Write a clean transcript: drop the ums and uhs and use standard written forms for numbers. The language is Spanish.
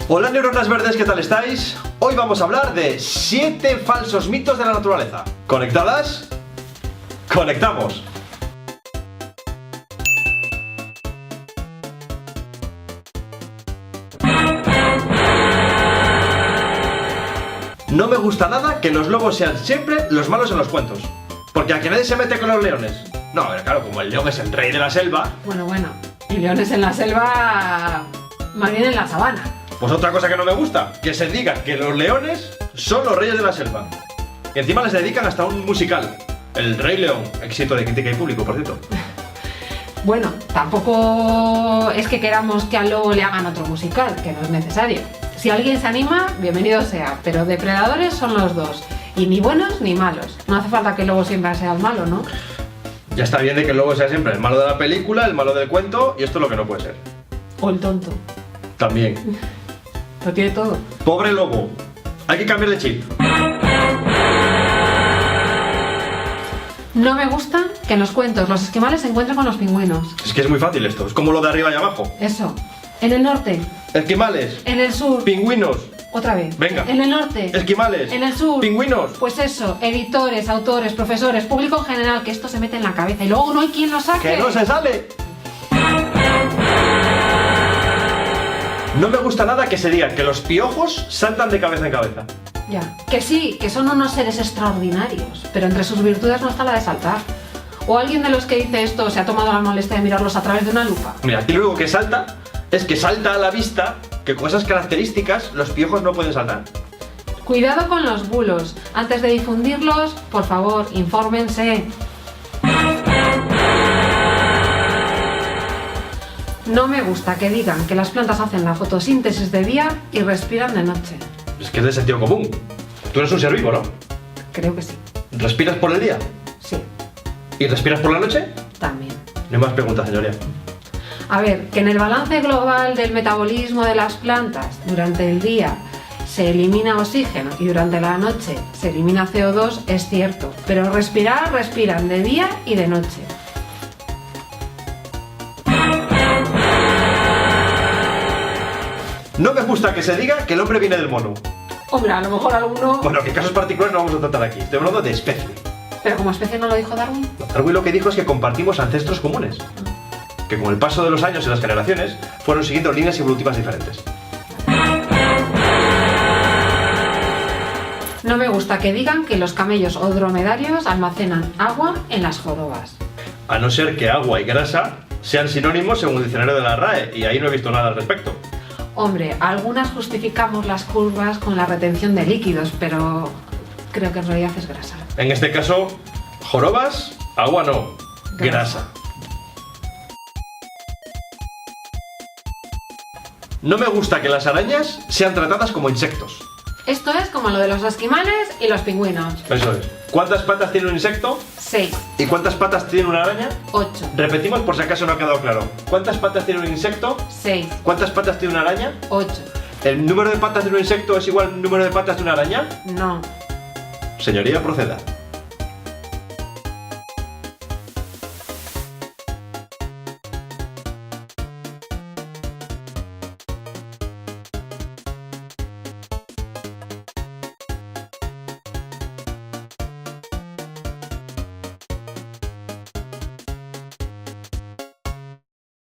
Hola neuronas verdes, ¿qué tal estáis? Hoy vamos a hablar de 7 falsos mitos de la naturaleza. ¿Conectadas? ¡Conectamos! No me gusta nada que los lobos sean siempre los malos en los cuentos. Porque aquí nadie se mete con los leones. No, pero claro, como el león es el rey de la selva. Bueno, y leones en la selva, más bien en la sabana. Pues otra cosa que no me gusta, que se diga que los leones son los reyes de la selva. Y encima les dedican hasta un musical, El Rey León, éxito de crítica y público, por cierto. Bueno, tampoco es que queramos que al lobo le hagan otro musical, que no es necesario. Si alguien se anima, bienvenido sea, pero depredadores son los dos, y ni buenos ni malos. No hace falta que el lobo siempre sea el malo, ¿no? Ya está bien de que el lobo sea siempre el malo de la película, el malo del cuento, y esto es lo que no puede ser. O el tonto. También. Lo tiene todo. Pobre lobo. Hay que cambiar de chip. No me gusta que en los cuentos los esquimales se encuentren con los pingüinos. Es que es muy fácil esto, es como lo de arriba y abajo. Eso. En el norte. Esquimales. En el sur. Pingüinos. Otra vez. Venga. En el norte. Esquimales. En el sur. Pingüinos. Pues eso, editores, autores, profesores, público en general, que esto se mete en la cabeza y luego no hay quien lo saque. ¡Que no se sale! No me gusta nada que se diga que los piojos saltan de cabeza en cabeza. Ya. Que sí, que son unos seres extraordinarios, pero entre sus virtudes no está la de saltar. ¿O alguien de los que dice esto se ha tomado la molestia de mirarlos a través de una lupa? Mira, aquí lo único que salta es que salta a la vista que con esas características los piojos no pueden saltar. Cuidado con los bulos. Antes de difundirlos, por favor, infórmense. No me gusta que digan que las plantas hacen la fotosíntesis de día y respiran de noche. Es que es de sentido común. Tú eres un ser vivo, ¿no? Creo que sí. ¿Respiras por el día? Sí, ¿Y respiras por la noche? también. No hay más preguntas, señoría. A ver, que en el balance global del metabolismo de las plantas durante el día se elimina oxígeno y durante la noche se elimina CO2 es cierto, pero respiran de día y de noche. No me gusta que se diga que el hombre viene del mono. Hombre, a lo mejor alguno... Bueno, que casos particulares no vamos a tratar aquí. Estoy hablando de especie. Pero como especie no lo dijo Darwin. Darwin lo que dijo es que compartimos ancestros comunes. Que con el paso de los años y las generaciones fueron siguiendo líneas evolutivas diferentes. No me gusta que digan que los camellos o dromedarios almacenan agua en las jorobas. A no ser que agua y grasa sean sinónimos según el diccionario de la RAE, y ahí no he visto nada al respecto. Hombre, algunas justificamos las curvas con la retención de líquidos, pero creo que en realidad es grasa. En este caso, jorobas, agua no, grasa. No me gusta que las arañas sean tratadas como insectos. Esto es como lo de los esquimales y los pingüinos. Eso es. ¿Cuántas patas tiene un insecto? 6, ¿Y cuántas patas tiene una araña? 8, Repetimos por si acaso no ha quedado claro. ¿Cuántas patas tiene un insecto? 6, ¿Cuántas patas tiene una araña? 8. ¿El número de patas de un insecto es igual al número de patas de una araña? No. Señoría, proceda.